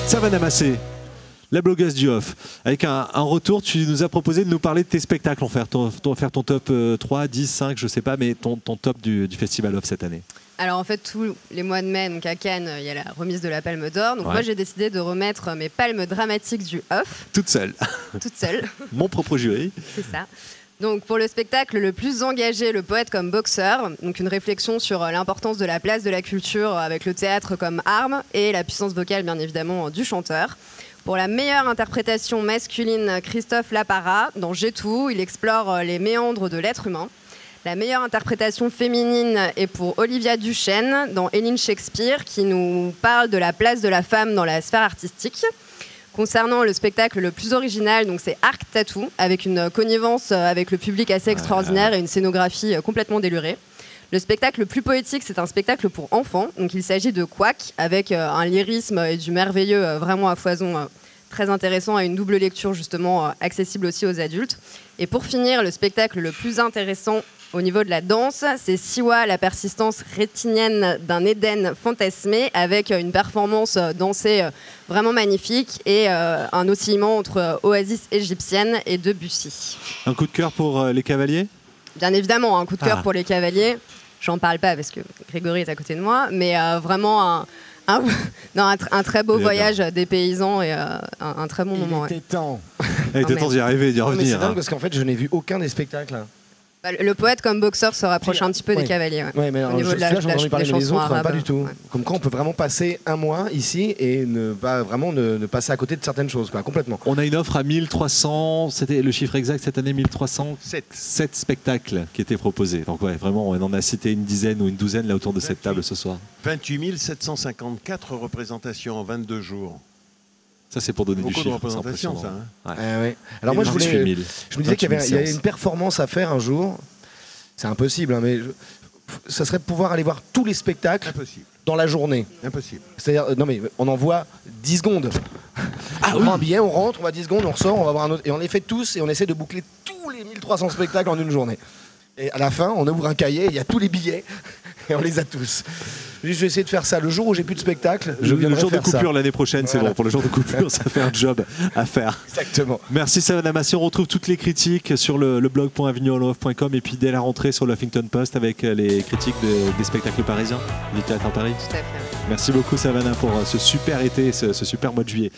Savannah Massé, la blogueuse du off. Avec un retour, tu nous as proposé de nous parler de tes spectacles, faire ton top 3, 10, 5, je sais pas, mais ton top du festival off cette année. Alors en fait, tous les mois de mai, donc à Cannes, il y a la remise de la Palme d'Or. Donc moi, j'ai décidé de remettre mes palmes dramatiques du off. Toute seule. Toute seule. Mon propre jury. C'est ça. Donc pour le spectacle le plus engagé, Le poète comme boxeur, donc une réflexion sur l'importance de la place de la culture avec le théâtre comme arme et la puissance vocale bien évidemment du chanteur. Pour la meilleure interprétation masculine, Christophe Lapara, dans J'ai tout, il explore les méandres de l'être humain. La meilleure interprétation féminine est pour Olivia Duchesne, dans Hélène Shakespeare, qui nous parle de la place de la femme dans la sphère artistique. Concernant le spectacle le plus original, donc c'est Arc Tattoo, avec une connivence avec le public assez extraordinaire et une scénographie complètement délurée. Le spectacle le plus poétique, c'est un spectacle pour enfants. Donc il s'agit de Quack, avec un lyrisme et du merveilleux vraiment à foison très intéressant, à une double lecture justement accessible aussi aux adultes. Et pour finir, le spectacle le plus intéressant au niveau de la danse, c'est Siwa, la persistance rétinienne d'un Éden fantasmé, avec une performance dansée vraiment magnifique et un oscillement entre Oasis égyptienne et Debussy. Un coup de cœur pour les cavaliers ? Bien évidemment, un coup de cœur pour les cavaliers. J'en parle pas parce que Grégory est à côté de moi, mais vraiment un très beau voyage des paysans et un très bon moment. Il était temps. Il était temps d'y arriver, d'y revenir. C'est dingue parce qu'en fait, je n'ai vu aucun des spectacles. Bah, le poète comme boxeur se rapproche un petit peu des cavaliers. Ouais, mais alors, au niveau de là, j'en ai entendu parler, mais les autres, arabes, pas du tout. Ouais. Comme quoi, on peut vraiment passer un mois ici et ne pas vraiment ne passer à côté de certaines choses, quoi, complètement. On a une offre à 1300, c'était le chiffre exact cette année, 1307 spectacles qui étaient proposés. Donc ouais, vraiment, on en a cité une dizaine ou une douzaine là autour de cette table ce soir. 28 754 représentations en 22 jours. Ça, c'est pour donner du chiffre. Beaucoup de représentations, ça. Hein. Ouais. Alors moi, je me disais qu'il y avait une performance à faire un jour. C'est impossible, hein, mais ça serait de pouvoir aller voir tous les spectacles dans la journée. Impossible. C'est-à-dire, non mais on en voit 10 secondes. On prend un billet, on rentre, on va 10 secondes, on ressort, on va voir un autre. Et on les fait tous et on essaie de boucler tous les 1300 spectacles en une journée. Et à la fin, on ouvre un cahier, il y a tous les billets et on les a tous. Je vais essayer de faire ça le jour où j'ai plus de spectacle. Le jour de coupure l'année prochaine, c'est bon. Pour le jour de coupure, ça fait un job à faire. Exactement. Merci Savannah Massé. On retrouve toutes les critiques sur le blog.avenue-en-off.com et puis dès la rentrée sur le Huffington Post avec les critiques des spectacles parisiens du Théâtre en Paris. Tout à fait. Merci beaucoup Savannah pour ce super été, ce super mois de juillet.